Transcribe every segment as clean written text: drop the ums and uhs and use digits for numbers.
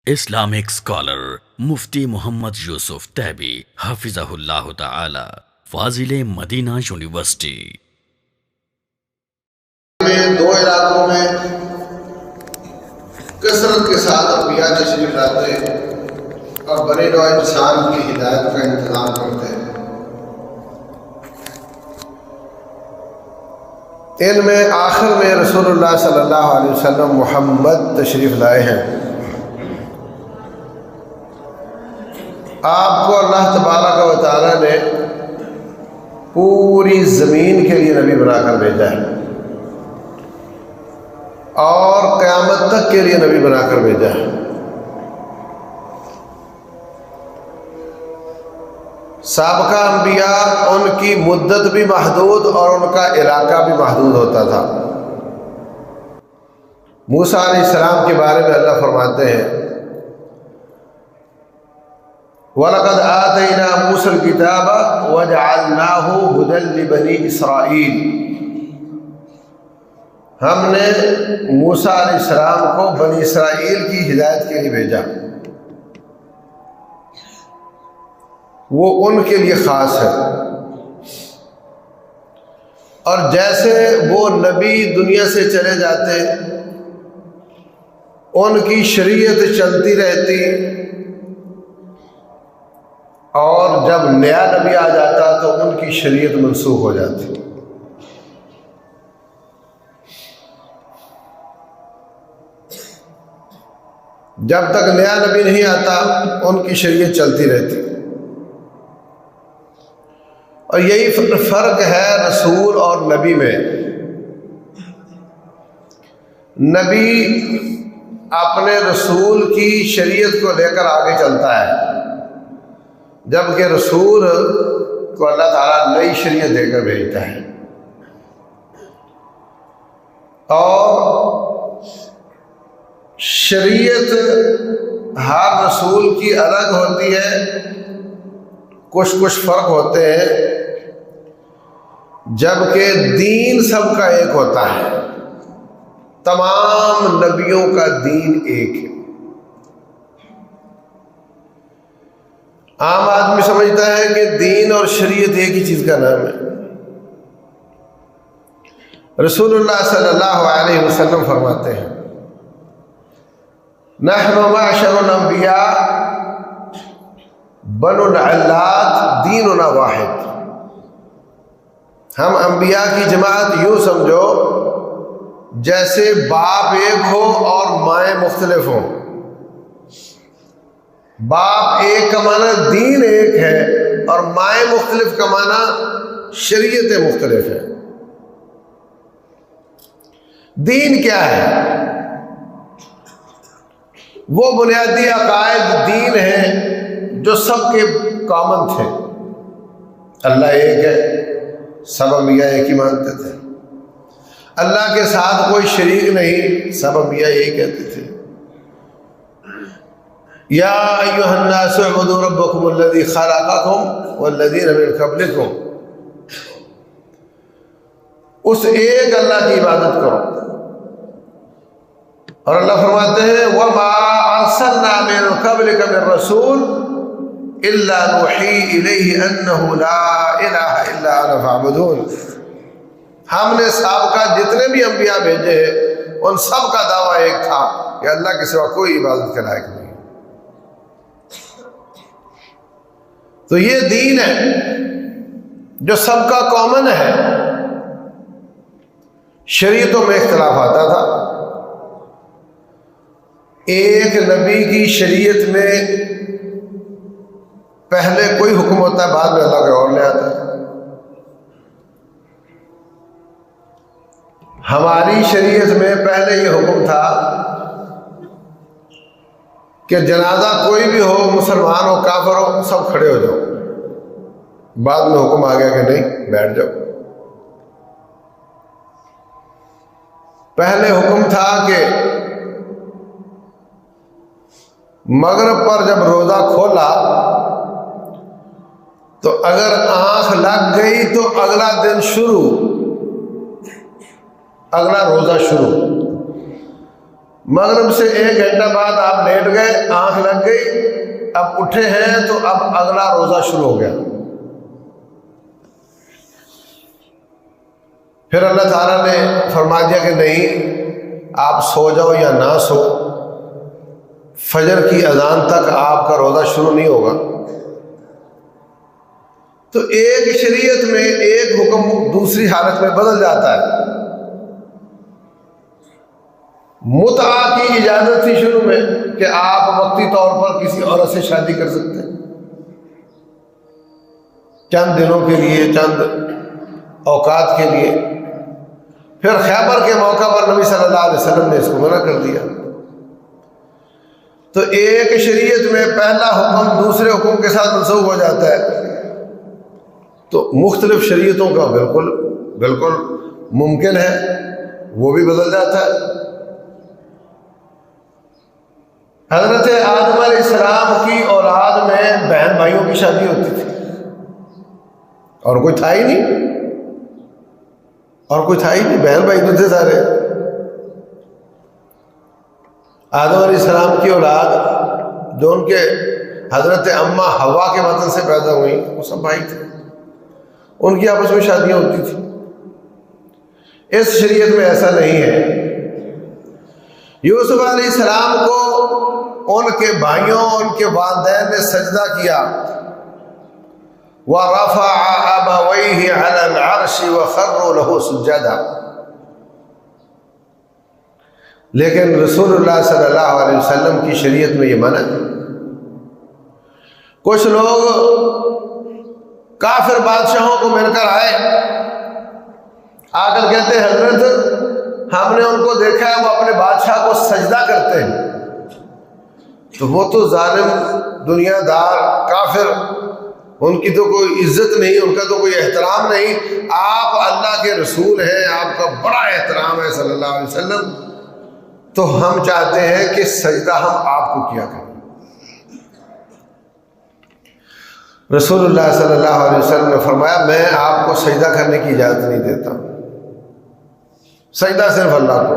Islamic scholar مفتی محمد یوسف تیبی حفظہ اللہ تعالی، فاضل Medina university. دو علاقوں میں کثرت کے ساتھ انبیاء تشریف لاتے اور بنے نوع انسان کی ہدایت کا انتظام کرتے ہیں۔ ان میں آخر میں رسول اللہ صلی اللہ علیہ وسلم محمد تشریف لائے ہیں۔ آپ کو اللہ تبارک و تعالیٰ نے پوری زمین کے لیے نبی بنا کر بھیجا ہے اور قیامت تک کے لیے نبی بنا کر بھیجا ہے۔ سابقہ انبیاء ان کی مدت بھی محدود اور ان کا علاقہ بھی محدود ہوتا تھا۔ موسیٰ علیہ السلام کے بارے میں اللہ فرماتے ہیں وَلَقَدْ آتَيْنَا مُوسَى الْكِتَابَ وَجَعَلْنَاهُ هُدًى لِبَنِي إِسْرَائِيلَ، ہم نے موسیٰ علیہ السلام کو بنی اسرائیل کی ہدایت کے لیے بھیجا، وہ ان کے لیے خاص ہے۔ اور جیسے وہ نبی دنیا سے چلے جاتے ان کی شریعت چلتی رہتی، اور جب نیا نبی آ جاتا تو ان کی شریعت منسوخ ہو جاتی۔ جب تک نیا نبی نہیں آتا ان کی شریعت چلتی رہتی۔ اور یہی فرق ہے رسول اور نبی میں۔ نبی اپنے رسول کی شریعت کو لے کر آگے چلتا ہے، جبکہ رسول کو اللہ تعالیٰ نئی شریعت دے کر بھیجتا ہے۔ اور شریعت ہر رسول کی الگ ہوتی ہے، کچھ فرق ہوتے ہیں، جبکہ دین سب کا ایک ہوتا ہے۔ تمام نبیوں کا دین ایک ہے۔ عام آدمی سمجھتا ہے کہ دین اور شریعت ایک ہی چیز کا نام ہے۔ رسول اللہ صلی اللہ علیہ وسلم فرماتے ہیں نحن معشر الانبیاء بنو العلات دیننا واحد، ہم انبیاء کی جماعت یوں سمجھو جیسے باپ ایک ہو اور مائیں مختلف ہوں۔ باپ ایک کا معنی دین ایک ہے اور مائیں مختلف کا معنی شریعتیں مختلف ہیں۔ دین کیا ہے؟ وہ بنیادی عقائد دین ہیں جو سب کے کامن تھے۔ اللہ ایک ہے، سب انبیاء ایک ہی مانتے تھے۔ اللہ کے ساتھ کوئی شریک نہیں، سب انبیاء یہی کہتے تھے۔ یا ایھا الناس اعبدوا ربکم الذی خلقکم والذین من قبلکم، اس ایک اللہ کی عبادت کرو۔ اور اللہ فرماتے ہیں وما ارسلنا من قبلک من رسول الا نوحی الیہ انہ لا الہ الا انا فاعبدون، ہم نے سابقہ جتنے بھی انبیاء بھیجے ان سب کا دعویٰ ایک تھا کہ اللہ کے سوا کوئی عبادت کے لائق نہیں۔ تو یہ دین ہے جو سب کا کامن ہے۔ شریعتوں میں اختلاف آتا تھا، ایک نبی کی شریعت میں پہلے کوئی حکم ہوتا ہے، بعد میں اللہ کا اور لے آتا ہے۔ ہماری شریعت میں پہلے یہ حکم تھا کہ جنازہ کوئی بھی ہو، مسلمان ہو کافر ہو، سب کھڑے ہو جاؤ۔ بعد میں حکم آ گیا کہ نہیں، بیٹھ جاؤ۔ پہلے حکم تھا کہ مغرب پر جب روزہ کھولا تو اگر آنکھ لگ گئی تو اگلا دن شروع، اگلا روزہ شروع۔ مغرب سے 1 گھنٹہ بعد آپ لیٹ گئے، آنکھ لگ گئی، اب اٹھے ہیں تو اب اگلا روزہ شروع ہو گیا۔ پھر اللہ تعالیٰ نے فرما دیا کہ نہیں، آپ سو جاؤ یا نہ سو، فجر کی اذان تک آپ کا روزہ شروع نہیں ہوگا۔ تو ایک شریعت میں ایک حکم دوسری حالت میں بدل جاتا ہے۔ متعہ کی اجازت تھی شروع میں کہ آپ وقتی طور پر کسی عورت سے شادی کر سکتے ہیں، چند دنوں کے لیے، چند اوقات کے لیے۔ پھر خیبر کے موقع پر نبی صلی اللہ علیہ وسلم نے اس کو منع کر دیا۔ تو ایک شریعت میں پہلا حکم دوسرے حکم کے ساتھ منسوخ ہو جاتا ہے، تو مختلف شریعتوں کا بالکل ممکن ہے وہ بھی بدل جاتا ہے۔ حضرت آدم علیہ السلام کی اولاد میں بہن بھائیوں کی شادی ہوتی تھی، اور کوئی تھا ہی نہیں، بہن بھائی تو تھے سارے۔ آدم علیہ السلام کی اولاد جو ان کے حضرت اماں حوا کے بطن سے پیدا ہوئی، وہ سب بھائی تھے، ان کی آپس میں شادیاں ہوتی تھی۔ اس شریعت میں ایسا نہیں ہے۔ یوسف علیہ السلام کو ان کے بھائیوں، ان کے والدین نے سجدہ کیا، وَرَفَعَ أَبَوَيْهِ عَلَى الْعَرْشِ وَخَرُّوا لَهُ سُجَّدًا، لیکن رسول اللہ صلی اللہ علیہ وسلم کی شریعت میں یہ منع ہے۔ کچھ لوگ کافر بادشاہوں کو مل کر آئے، آ کر کہتے ہیں حضرت ہم نے ان کو دیکھا ہے وہ اپنے بادشاہ کو سجدہ کرتے ہیں۔ تو وہ تو ظالم، دنیا دار، کافر، ان کی تو کوئی عزت نہیں، ان کا تو کوئی احترام نہیں۔ آپ اللہ کے رسول ہیں، آپ کا بڑا احترام ہے صلی اللہ علیہ وسلم، تو ہم چاہتے ہیں کہ سجدہ ہم آپ کو کیا کریں۔ رسول اللہ صلی اللہ علیہ وسلم نے فرمایا میں آپ کو سجدہ کرنے کی اجازت نہیں دیتا، سجدہ صرف اللہ کو۔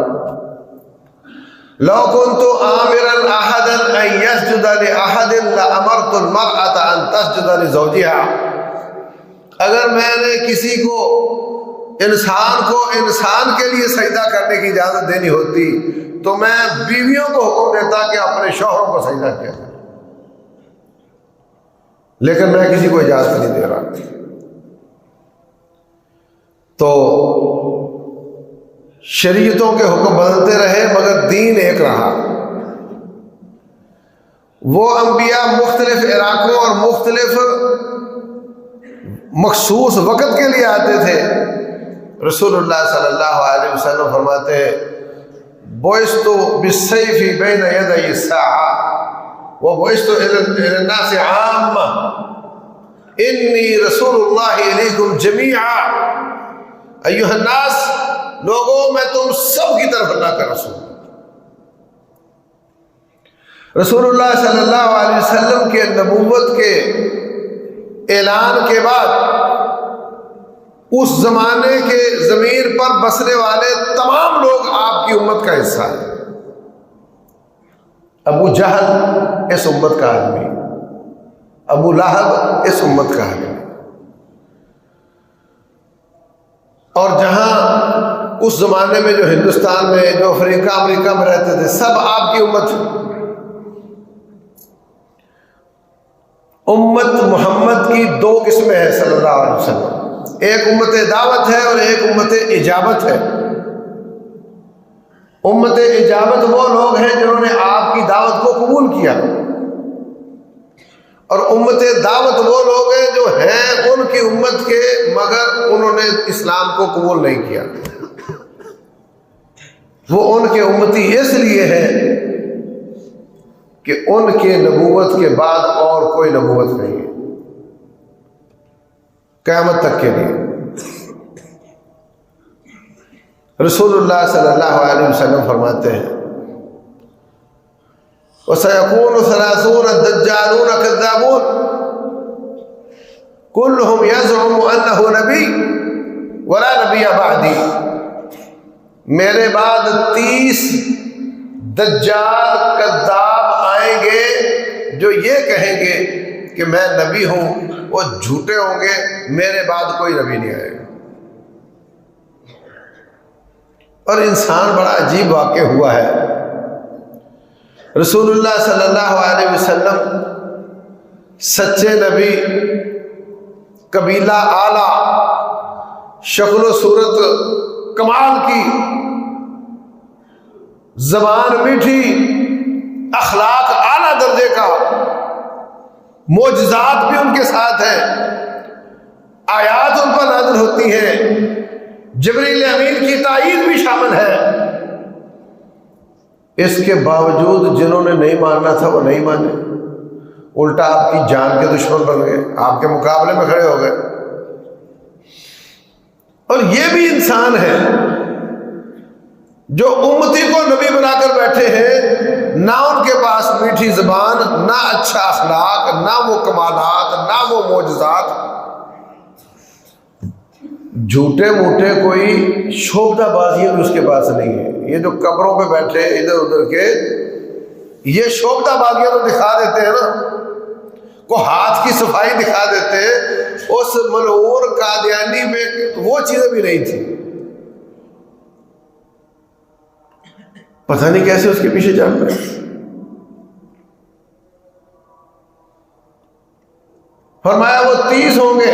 لو كنت آمرا احدا ان يسجد لاحد لامرت المرأة ان تسجد لزوجها، اگر میں نے کسی کو، انسان کے لیے سجدہ کرنے کی اجازت دینی ہوتی تو میں بیویوں کو حکم دیتا کہ اپنے شوہروں کو سجدہ کیا کریں، لیکن میں کسی کو اجازت نہیں دے رہا۔ تو شریعتوں کے حکم بدلتے رہے مگر دین ایک رہا۔ وہ انبیاء مختلف علاقوں اور مختلف مخصوص وقت کے لیے آتے تھے۔ رسول اللہ صلی اللہ علیہ وسلم فرماتے ہیں بعثت بالسیف بین یدی الساعة وبعثت الى الناس عامة انی رسول اللہ الیکم جمیعا، ایھا الناس، لوگوں میں تم سب کی طرف اللہ کا رسول۔ رسول اللہ صلی اللہ علیہ وسلم کے نبوت کے اعلان کے بعد اس زمانے کے زمین پر بسنے والے تمام لوگ آپ کی امت کا حصہ ہیں۔ ابو جہل اس امت کا آدمی، ابو لہب اس امت کا آدمی، اور جہاں اس زمانے میں جو ہندوستان میں، جو افریقہ امریکہ میں رہتے تھے، سب آپ کی امت تھی۔ امت محمد کی 2 قسمیں ہیں صلی اللہ علیہ وسلم، ایک امت دعوت ہے اور ایک امت اجابت ہے۔ امت اجابت وہ لوگ ہیں جنہوں نے آپ کی دعوت کو قبول کیا، اور امت دعوت وہ لوگ ہیں جو ہیں ان کی امت کے مگر انہوں نے اسلام کو قبول نہیں کیا۔ وہ ان کے امتی اس لیے ہے کہ ان کے نبوت کے بعد اور کوئی نبوت نہیں ہے قیامت تک کے لیے۔ رسول اللہ صلی اللہ علیہ وسلم فرماتے ہیں وَسَيَكُونُ 30 دَجَّالُونَ كَذَّابُونَ كُلُّهُمْ يَزْعُمُ أَنَّهُ نَبِيٌّ وَلَا نَبِيَّ بَعْدِي، میرے بعد 30 دجال کذاب آئیں گے جو یہ کہیں گے کہ میں نبی ہوں، وہ جھوٹے ہوں گے، میرے بعد کوئی نبی نہیں آئے گا۔ اور انسان بڑا عجیب واقع ہوا ہے۔ رسول اللہ صلی اللہ علیہ وسلم سچے نبی، قبیلہ اعلیٰ، شکل و صورت کمال کی، زبان میٹھی، اخلاق اعلیٰ درجے کا، معجزات بھی ان کے ساتھ ہیں، آیات ان پر نازل ہوتی ہیں، جبریل امین کی تائید بھی شامل ہے۔ اس کے باوجود جنہوں نے نہیں ماننا تھا وہ نہیں مانے، الٹا آپ کی جان کے دشمن بن گئے، آپ کے مقابلے میں کھڑے ہو گئے۔ اور یہ بھی انسان ہے جو امتی کو نبی بنا کر بیٹھے ہیں، نہ ان کے پاس میٹھی زبان، نہ اچھا اخلاق، نہ وہ کمالات، نہ وہ معجزات، جھوٹے موٹے کوئی شوبدہ بازیاں بھی اس کے پاس نہیں ہے۔ یہ جو قبروں پہ بیٹھے ادھر ادھر کے، یہ شوبدہ بازیاں تو دکھا دیتے ہیں نا، کو ہاتھ کی صفائی دکھا دیتے، اس ملعون قادیانی میں وہ چیزیں بھی نہیں تھی۔ پتہ نہیں کیسے اس کے پیچھے جان پڑے۔ فرمایا وہ 30 ہوں گے،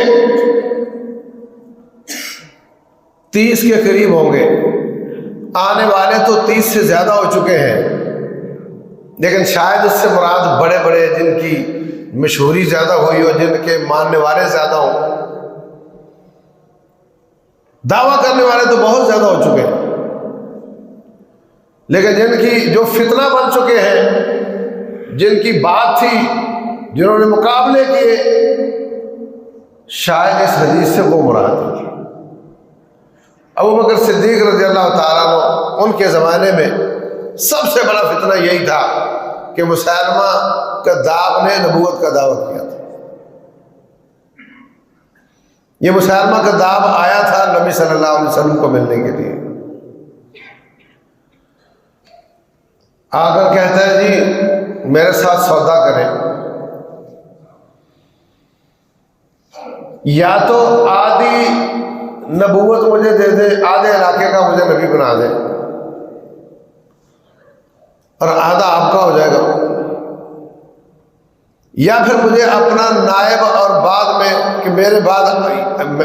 30 کے قریب ہوں گے، آنے والے تو 30 سے زیادہ ہو چکے ہیں، لیکن شاید اس سے مراد بڑے بڑے جن کی مشہوری زیادہ ہوئی ہو، جن کے ماننے والے زیادہ ہوں۔ دعویٰ کرنے والے تو بہت زیادہ ہو چکے ہیں، لیکن جن کی جو فتنہ بن چکے ہیں، جن کی بات تھی، جنہوں نے مقابلے کیے، شاید اس حدیث سے وہ مراد ہے۔ ابو بکر صدیق رضی اللہ تعالیٰ عنہ، ان کے زمانے میں سب سے بڑا فتنہ یہی تھا کہ مسیلمہ کذاب نے نبوت کا دعویٰ کیا تھا۔ یہ مسیلمہ کذاب آیا تھا نبی صلی اللہ علیہ وسلم کو ملنے کے لیے، آ کر کہتا ہے جی میرے ساتھ سودا کریں، یا تو آدھی نبوت مجھے دے دے، آدھے علاقے کا مجھے نبی بنا دے، اور آدھا آپ کا ہو جائے گا، یا پھر مجھے اپنا نائب اور بعد میں کہ میرے بعد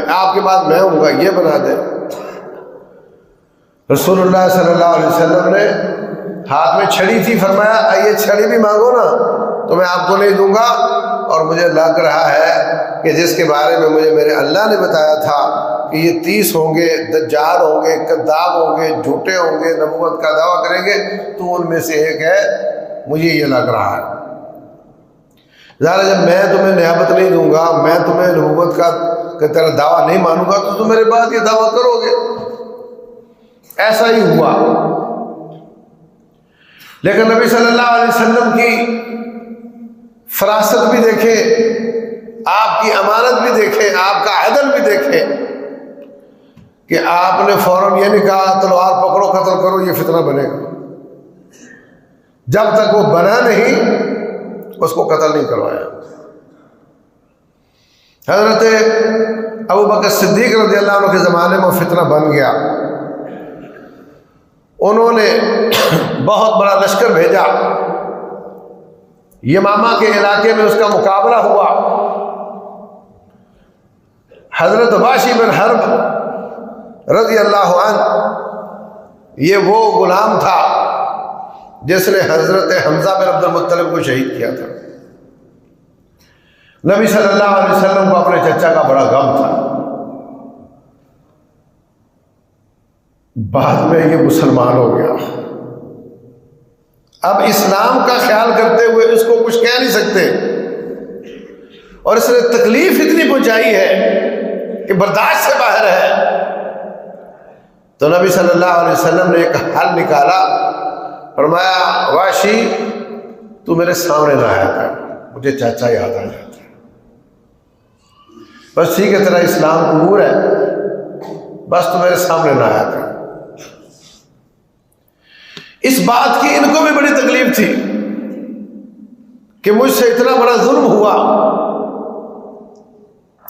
آپ کے بعد میں ہوں گا یہ بنا دے۔ رسول اللہ صلی اللہ علیہ وسلم نے ہاتھ میں چھڑی تھی، فرمایا یہ چھڑی بھی مانگو نا تو میں آپ کو نہیں دوں گا، اور مجھے لگ رہا ہے کہ جس کے بارے میں مجھے میرے اللہ نے بتایا تھا کہ یہ 30 ہوں گے، دجال ہوں گے، کذاب ہوں گے، جھوٹے ہوں گے، نبوت کا دعویٰ کریں گے، تو ان میں سے ایک ہے، مجھے یہ لگ رہا ہے۔ ظاہر جب میں تمہیں نیابت نہیں دوں گا، میں تمہیں نبوت کا تیرا دعویٰ نہیں مانوں گا، تو تم میرے بعد یہ دعویٰ کرو گے۔ ایسا ہی ہوا، لیکن نبی صلی اللہ علیہ وسلم کی فراست بھی دیکھے، آپ کی امانت بھی دیکھے، آپ کا عدل بھی دیکھے کہ آپ نے فوراً یہ نہیں کہا تلوار پکڑو قتل کرو یہ فتنہ بنے گا، جب تک وہ بنا نہیں اس کو قتل نہیں کروایا۔ حضرت ابو بکر صدیق رضی اللہ عنہ کے زمانے میں فتنہ بن گیا، انہوں نے بہت بڑا لشکر بھیجا، یمامہ کے علاقے میں اس کا مقابلہ ہوا۔ حضرت واشی بن حرب رضی اللہ عنہ، یہ وہ غلام تھا جس نے حضرت حمزہ بن عبد المطلب کو شہید کیا تھا۔ نبی صلی اللہ علیہ وسلم کو اپنے چچا کا بڑا غم تھا۔ بعد میں یہ مسلمان ہو گیا، اب اسلام کا خیال کرتے ہوئے اس کو کچھ کہہ نہیں سکتے، اور اس نے تکلیف اتنی پہنچائی ہے کہ برداشت سے باہر ہے۔ تو نبی صلی اللہ علیہ وسلم نے ایک حل نکالا، فرمایا واشی تو میرے سامنے نہ آیا کر، مجھے چاچا یاد آ جاتا ہے، بس ٹھیک ہے تیرا اسلام قبول ہے، بس تو میرے سامنے نہ آیا کر۔ اس بات کی ان کو بھی بڑی تکلیف تھی کہ مجھ سے اتنا بڑا ظلم ہوا.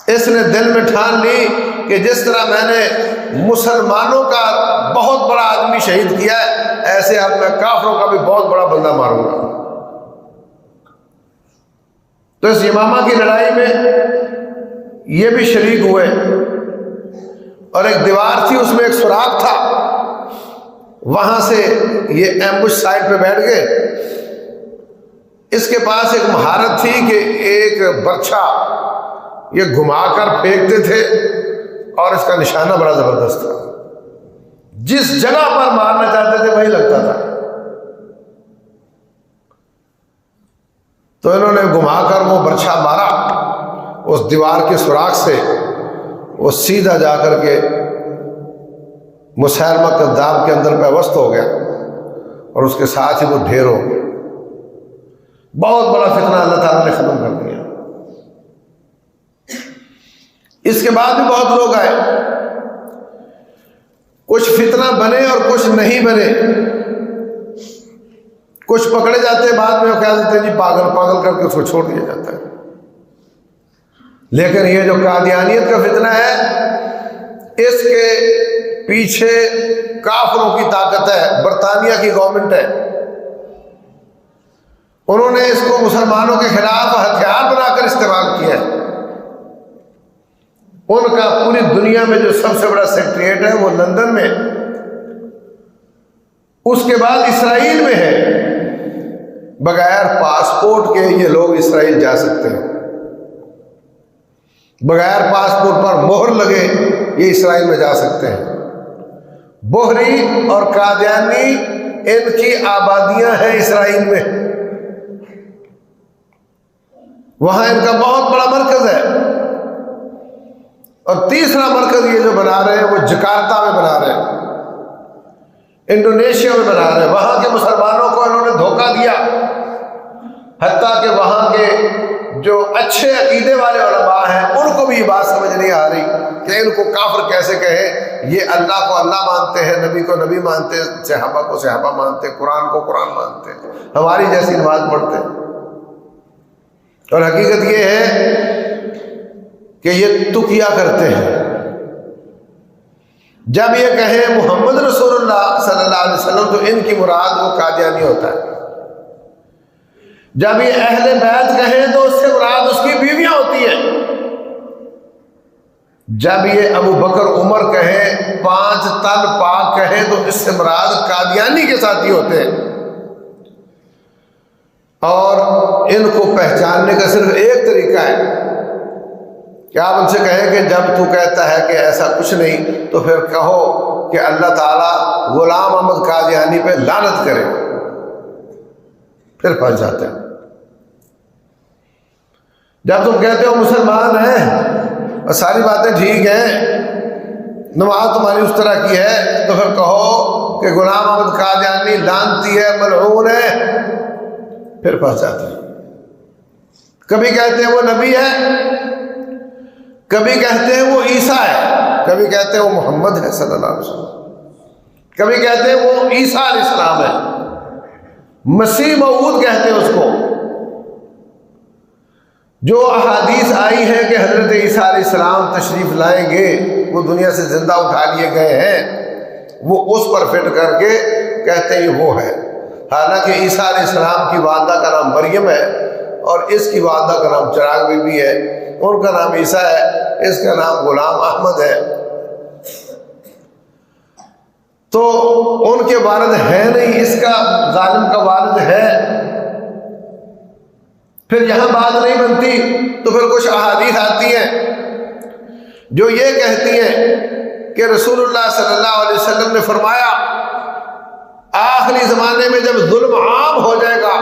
اس نے دل میں ٹھان لی کہ جس طرح میں نے مسلمانوں کا بہت بڑا آدمی شہید کیا ہے، ایسے اب میں کافروں کا بھی بہت بڑا بندہ ماروں گا. تو اس یمامہ کی لڑائی میں یہ بھی شریک ہوئے، اور ایک دیوار تھی، اس میں ایک سوراخ تھا، وہاں سے یہ ایمبوش سائٹ پہ بیٹھ گئے. اس کے پاس ایک مہارت تھی کہ ایک برچھا یہ گھما کر پھینکتے تھے، اور اس کا نشانہ بڑا زبردست تھا، جس جگہ پر مارنا چاہتے تھے وہی لگتا تھا. تو انہوں نے گھما کر وہ برچھا مارا اس دیوار کے سوراخ سے، وہ سیدھا جا کر کے مسیلمہ کذاب کے اندر پیوست ہو گیا، اور اس کے ساتھ ہی وہ ڈھیر ہو گیا. بہت بڑا فتنہ اللہ تعالیٰ نے ختم کر دیا. اس کے بعد بھی بہت لوگ آئے، کچھ فتنہ بنے اور کچھ نہیں بنے. کچھ پکڑے جاتے ہیں، بعد میں وہ کہہ دیتے ہیں جی پاگل کر کے اس کو چھوڑ دیا جاتا ہے. لیکن یہ جو قادیانیت کا فتنہ ہے، اس کے پیچھے کافروں کی طاقت ہے، برطانیہ کی گورنمنٹ ہے. انہوں نے اس کو مسلمانوں کے خلاف ہتھیار بنا کر استعمال کیا ہے. ان کا پوری دنیا میں جو سب سے بڑا سیکریٹریٹ ہے وہ لندن میں، اس کے بعد اسرائیل میں ہے. بغیر پاسپورٹ کے یہ لوگ اسرائیل جا سکتے ہیں، بغیر پاسپورٹ پر مہر لگے یہ اسرائیل میں جا سکتے ہیں. بحری اور قادیانی ان کی آبادیاں ہیں اسرائیل میں، وہاں ان کا بہت بڑا مرکز ہے. اور تیسرا مرکز یہ جو بنا رہے ہیں وہ جکارتا میں بنا رہے ہیں، انڈونیشیا میں بنا رہے ہیں. وہاں کے مسلمانوں کو انہوں نے دھوکہ دیا، حتیٰ کہ وہاں کے جو اچھے عقیدے والے علماء ہیں ان کو بھی یہ بات سمجھ نہیں آ رہی کہ ان کو کافر کیسے کہیں. یہ اللہ کو اللہ مانتے ہیں، نبی کو نبی مانتے ہیں، صحابہ کو صحابہ مانتے ہیں، قرآن کو قرآن مانتے ہیں، ہماری جیسی نماز پڑھتے ہیں. اور حقیقت یہ ہے کہ یہ تقیہ کرتے ہیں. جب یہ کہیں محمد رسول اللہ صلی اللہ علیہ وسلم تو ان کی مراد وہ قادیانی ہوتا ہے. جب یہ اہل بیت کہیں تو اس سے مراد اس کی بیویاں ہوتی ہیں. جب یہ ابو بکر عمر کہیں، 5 تن پاک کہیں تو اس سے مراد قادیانی کے ساتھی ہوتے ہیں. اور ان کو پہچاننے کا صرف ایک طریقہ ہے کہ آپ ان سے کہیں کہ جب تو کہتا ہے کہ ایسا کچھ نہیں تو پھر کہو کہ اللہ تعالیٰ غلام احمد قادیانی پہ لعنت کرے، پھر پھنس جاتے ہیں. جب تم کہتے ہو مسلمان ہیں اور ساری باتیں ٹھیک ہیں، نماز تمہاری اس طرح کی ہے، تو پھر کہو کہ غلام احمد قادیانی لعنتی ہے، ملعون ہے، پھر پھنس جاتے ہیں. کبھی کہتے ہیں وہ نبی ہے، کبھی کہتے ہیں وہ عیسیٰ ہے، کبھی کہتے ہیں وہ محمد ہے صلی اللہ علیہ وسلم، کبھی کہتے ہیں وہ عیسیٰ علیہ السلام ہے، مسیح موعود کہتے ہیں اس کو. جو احادیث آئی ہیں کہ حضرت عیسیٰ علیہ السلام تشریف لائیں گے، وہ دنیا سے زندہ اٹھا لیے گئے ہیں، وہ اس پر فٹ کر کے کہتے ہیں وہ ہے. حالانکہ عیسیٰ علیہ السلام کی والدہ کا نام مریم ہے، اور اس کی والدہ کا نام چراغ بی بی ہے. ان کا نام عیسیٰ ہے، اس کا نام غلام احمد ہے. تو ان کے والد ہے نہیں، اس کا ظالم کا والد ہے. پھر یہاں بات نہیں بنتی تو پھر کچھ احادیث آتی ہیں جو یہ کہتی ہیں کہ رسول اللہ صلی اللہ علیہ وسلم نے فرمایا آخری زمانے میں جب ظلم عام ہو جائے گا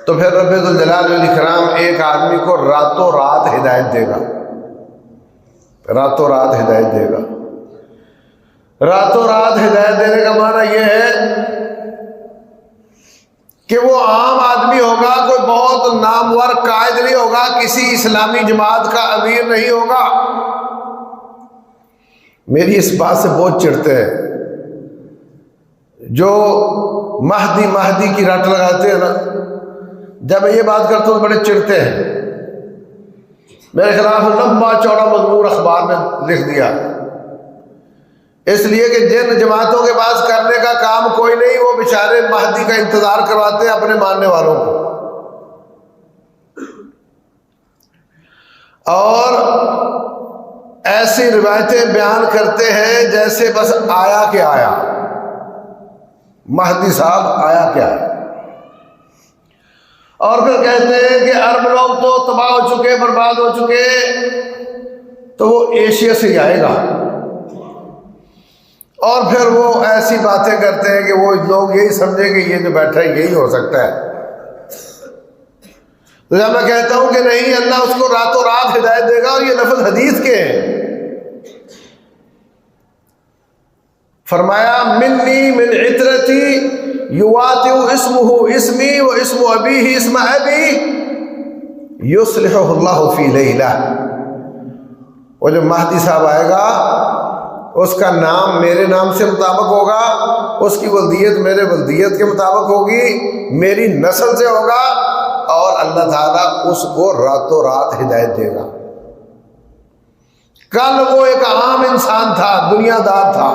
تو پھر رب ذوالجلال والاکرام ایک آدمی کو راتوں رات ہدایت دے گا، راتوں رات ہدایت دے گا. راتوں رات ہدایت دینے کا معنی یہ ہے کہ وہ عام آدمی ہوگا، کوئی بہت نامور قائد نہیں ہوگا، کسی اسلامی جماعت کا امیر نہیں ہوگا. میری اس بات سے بہت چڑھتے ہیں جو مہدی مہدی کی رٹ لگاتے ہیں نا، جب میں یہ بات کرتا ہوں تو بڑے چڑھتے ہیں، میرے خلاف لمبا چوڑا مضمون اخبار میں لکھ دیا، اس لیے کہ جن جماعتوں کے پاس کرنے کا کام کوئی نہیں، وہ بیچارے مہدی کا انتظار کرواتے ہیں اپنے ماننے والوں کو، اور ایسی روایتیں بیان کرتے ہیں جیسے بس آیا کہ آیا، مہدی صاحب آیا کیا ہے، اور پھر کہتے ہیں کہ عرب لوگ تو تباہ ہو چکے، برباد ہو چکے، تو وہ ایشیا سے ہی آئے گا، اور پھر وہ ایسی باتیں کرتے ہیں کہ وہ لوگ یہی سمجھے کہ یہ جو بیٹھا ہے یہی ہو سکتا ہے۔ تو جب میں کہتا ہوں کہ نہیں، اللہ اس کو راتوں رات ہدایت دے گا، اور یہ لفظ حدیث کے ہیں، فرمایا منی من عطرتی یواطئ اسمہ اسمی و اسم ابیہ اسم ابی یصلحہ اللہ فی لیلہ۔ وہ جو مہدی صاحب آئے گا اس کا نام میرے نام سے مطابق ہوگا، اس کی ولدیت میرے ولدیت کے مطابق ہوگی، میری نسل سے ہوگا، اور اللہ تعالیٰ اس کو راتوں رات ہدایت دے گا۔ کل وہ ایک عام انسان تھا، دنیا دار تھا،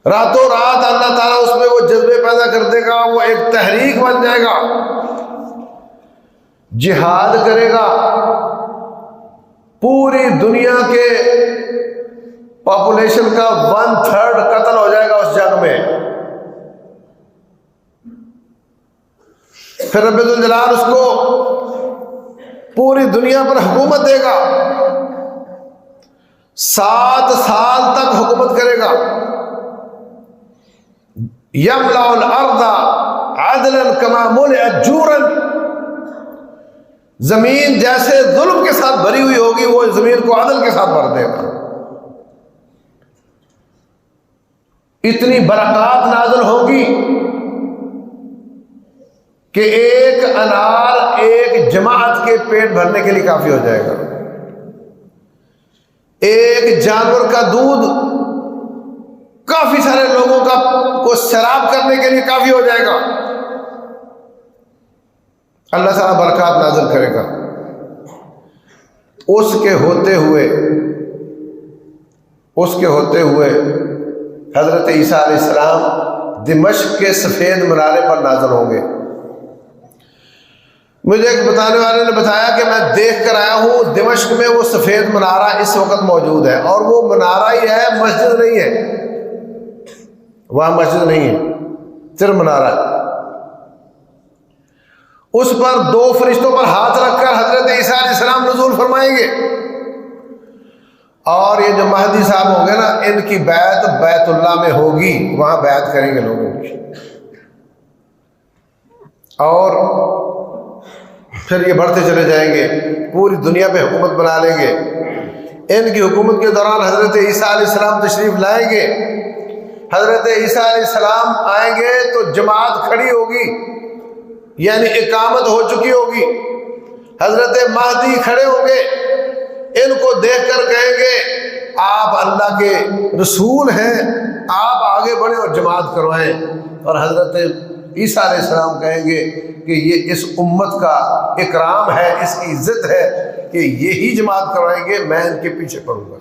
راتوں رات اللہ تعالیٰ اس میں وہ جذبے پیدا کر دے گا، وہ ایک تحریک بن جائے گا، جہاد کرے گا، پوری دنیا کے پاپولیشن کا 1/3 قتل ہو جائے گا اس جنگ میں، پھر رب الجلال اس کو پوری دنیا پر حکومت دے گا، 7 سال تک حکومت کرے گا، یملأ الارض عدلا کما ملئت جورا، زمین جیسے ظلم کے ساتھ بھری ہوئی ہوگی وہ زمین کو عدل کے ساتھ بھر دے گا، اتنی برکات نازل ہوگی کہ ایک انار ایک جماعت کے پیٹ بھرنے کے لیے کافی ہو جائے گا، ایک جانور کا دودھ کافی سارے لوگوں کو سیراب کرنے کے لیے کافی ہو جائے گا۔ اللہ تعالیٰ برکات نازل کرے گا، اس کے ہوتے ہوئے حضرت عیسیٰ علیہ السلام دمشق کے سفید منارے پر نازل ہوں گے۔ مجھے ایک بتانے والے نے بتایا کہ میں دیکھ کر آیا ہوں، دمشق میں وہ سفید منارہ اس وقت موجود ہے، اور وہ منارہ ہی ہے، مسجد نہیں ہے، وہاں مسجد نہیں ہے، صرف منارہ ہے، اس پر 2 فرشتوں پر ہاتھ رکھ کر حضرت عیسیٰ علیہ السلام نزول فرمائیں گے، اور یہ جو مہدی صاحب ہوں گے نا، ان کی بیعت بیت اللہ میں ہوگی، وہاں بیعت کریں گے لوگوں کی، اور پھر یہ بڑھتے چلے جائیں گے، پوری دنیا پہ حکومت بنا لیں گے۔ ان کی حکومت کے دوران حضرت عیسیٰ علیہ السلام تشریف لائیں گے، حضرت عیسیٰ علیہ السلام آئیں گے تو جماعت کھڑی ہوگی، یعنی اقامت ہو چکی ہوگی، حضرت مہدی کھڑے ہوں گے، ان کو دیکھ کر کہیں گے آپ اللہ کے رسول ہیں، آپ آگے بڑھیں اور جماعت کروائیں، اور حضرت عیسیٰ علیہ السلام کہیں گے کہ یہ اس امت کا اکرام ہے، اس کی عزت ہے کہ یہی جماعت کروائیں گے، میں ان کے پیچھے پڑوں گا۔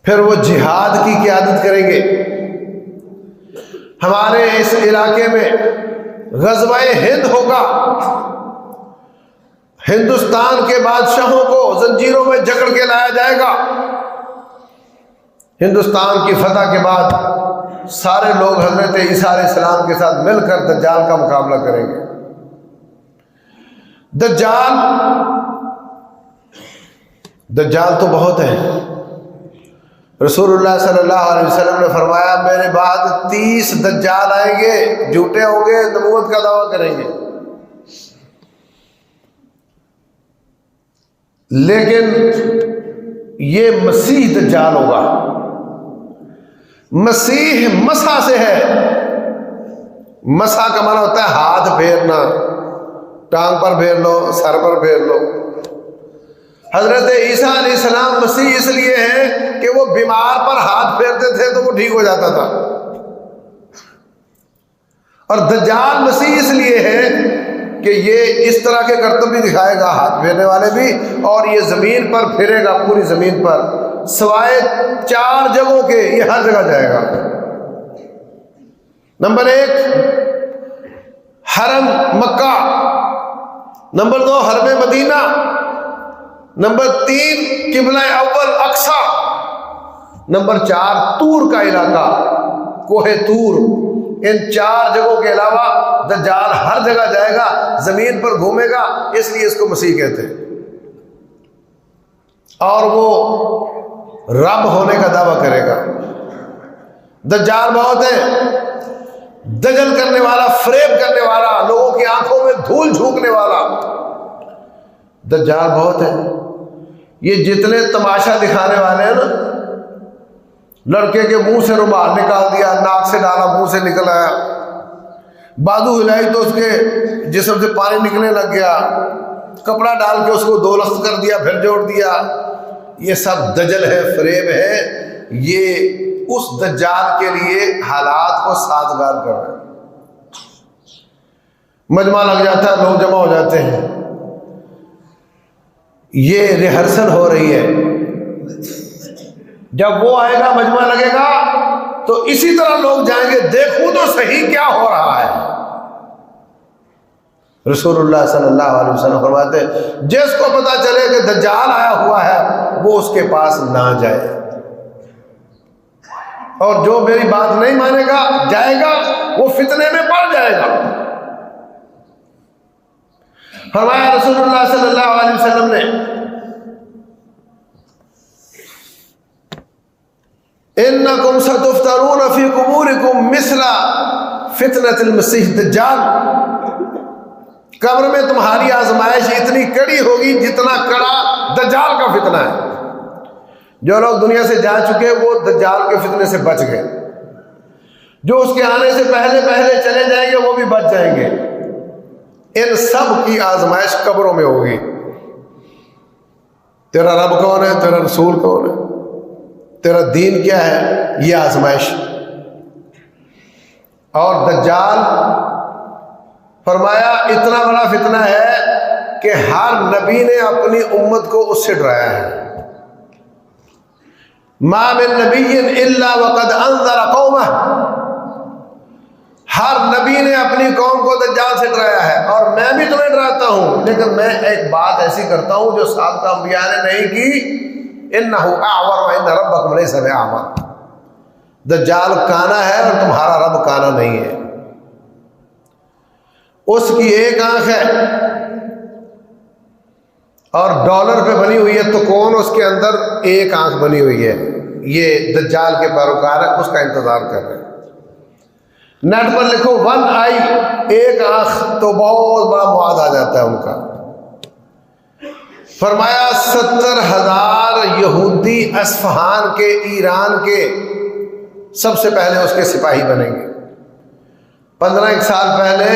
پھر وہ جہاد کی قیادت کریں گے۔ ہمارے اس علاقے میں غزوہ ہند ہوگا، ہندوستان کے بادشاہوں کو زنجیروں میں جکڑ کے لایا جائے گا۔ ہندوستان کی فتح کے بعد سارے لوگ حضرت عیسیٰ علیہ السلام کے ساتھ مل کر دجال کا مقابلہ کریں گے۔ دجال تو بہت ہے، رسول اللہ صلی اللہ علیہ وسلم نے فرمایا میرے بعد 30 دجال آئیں گے، جھوٹے ہوں گے، نبوت کا دعویٰ کریں گے، لیکن یہ مسیح دجال ہوگا۔ مسیح مسا سے ہے، مسا کا معنی ہوتا ہے ہاتھ پھیرنا، ٹانگ پر پھیر لو، سر پر پھیر لو۔ حضرت عیسیٰ علیہ السلام مسیح اس لیے ہیں کہ وہ بیمار پر ہاتھ پھیرتے تھے تو وہ ٹھیک ہو جاتا تھا، اور دجال مسیح اس لیے ہے کہ یہ اس طرح کے کرتب بھی دکھائے گا، ہاتھ پھیرنے والے بھی، اور یہ زمین پر پھرے گا، پوری زمین پر سوائے 4 جگہوں کے، یہ ہر جگہ جائے گا۔ نمبر 1 حرم مکہ، نمبر 2 حرم مدینہ، نمبر 3 قبلہ اول اقصی، نمبر 4 طور کا علاقہ، کوہ طور۔ ان 4 جگہوں کے علاوہ دجال ہر جگہ جائے گا، زمین پر گھومے گا، اس لیے اس کو مسیح کہتے ہیں، اور وہ رب ہونے کا دعویٰ کرے گا۔ دجال بہت ہے، دجل کرنے والا، فریب کرنے والا، لوگوں کی آنکھوں میں دھول جھونکنے والا دجال بہت ہے۔ یہ جتنے تماشا دکھانے والے ہیں نا، لڑکے کے منہ سے رومال نکال دیا، ناک سے ڈالا، منہ سے نکل آیا، بازو ہلائی تو اس کے جسم سے پانی نکلنے لگ گیا، کپڑا ڈال کے اس کو 2 لفظ کر دیا، پھر جوڑ دیا، یہ سب دجل ہے، فریب ہے۔ یہ اس دجال کے لیے حالات کو سازگار کر رہے ہیں۔ مجمع لگ جاتا ہے، لوگ جمع ہو جاتے ہیں، یہ ریہرسل ہو رہی ہے، جب وہ آئے گا، مجمع لگے گا، تو اسی طرح لوگ جائیں گے، دیکھوں تو صحیح کیا ہو رہا ہے۔ رسول اللہ صلی اللہ علیہ وسلم فرماتے ہیں جس کو پتا چلے کہ دجال آیا ہوا ہے وہ اس کے پاس نہ جائے، اور جو میری بات نہیں مانے گا جائے گا، وہ فتنے میں پڑ جائے گا۔ فرمایا رسول اللہ صلی اللہ علیہ وسلم نے، انکم ستفترون فی قبورکم مثل فتنۃ المسیح الدجال، قبر میں تمہاری آزمائش اتنی کڑی ہوگی جتنا کڑا دجال کا فتنہ ہے۔ جو لوگ دنیا سے جا چکے وہ دجال کے فتنے سے بچ گئے، جو اس کے آنے سے پہلے پہلے چلے جائیں گے وہ بھی بچ جائیں گے۔ ان سب کی آزمائش قبروں میں ہوگی۔ تیرا رب کون ہے، تیرا رسول کون ہے، تیرا دین کیا ہے، یہ آزمائش۔ اور دجال فرمایا اتنا بڑا فتنہ ہے کہ ہر نبی نے اپنی امت کو اس سے ڈرایا ہے۔ ما من نبی الا وقد انذر قومہ، ہر نبی نے اپنی قوم کو دجال سے ڈرایا ہے، اور میں بھی تمہیں ڈراتا ہوں، لیکن میں ایک بات ایسی کرتا ہوں جو سابقہ انبیاء نے نہیں کی، انہ اعور وان ربکم لیس باعور، دجال کانا ہے اور تمہارا رب کانا نہیں ہے۔ اس کی ایک آنکھ ہے اور ڈالر پہ بنی ہوئی ہے، تو کون اس کے اندر ایک آنکھ بنی ہوئی ہے، یہ دجال کے پیروکار ہے، اس کا انتظار کر رہے ہیں۔ نیٹ پر لکھو 1 آئی، ایک آنکھ، تو بہت بڑا مواد آ جاتا ہے ان کا۔ فرمایا 70,000 یہودی اصفہان کے، ایران کے سب سے پہلے اس کے سپاہی بنیں گے۔ 15 سال پہلے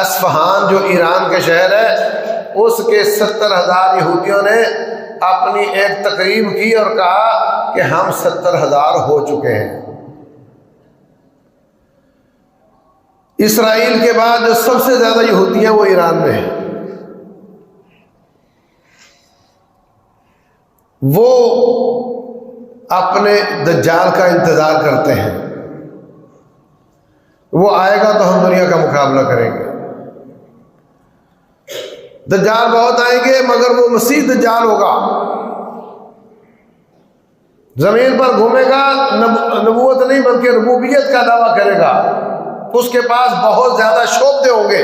اصفہان جو ایران کے شہر ہے، اس کے 70,000 یہودیوں نے اپنی ایک تقریب کی اور کہا کہ ہم 70,000 ہو چکے ہیں۔ اسرائیل کے بعد جو سب سے زیادہ یہودی ہیں وہ ایران میں ہیں۔ وہ اپنے دجال کا انتظار کرتے ہیں، وہ آئے گا تو ہم دنیا کا مقابلہ کریں گے۔ دجال بہت آئیں گے مگر وہ مسیح دجال ہوگا، زمین پر گھومے گا، نبوت نہیں بلکہ ربوبیت کا دعویٰ کرے گا۔ اس کے پاس بہت زیادہ شعبے ہوں گے،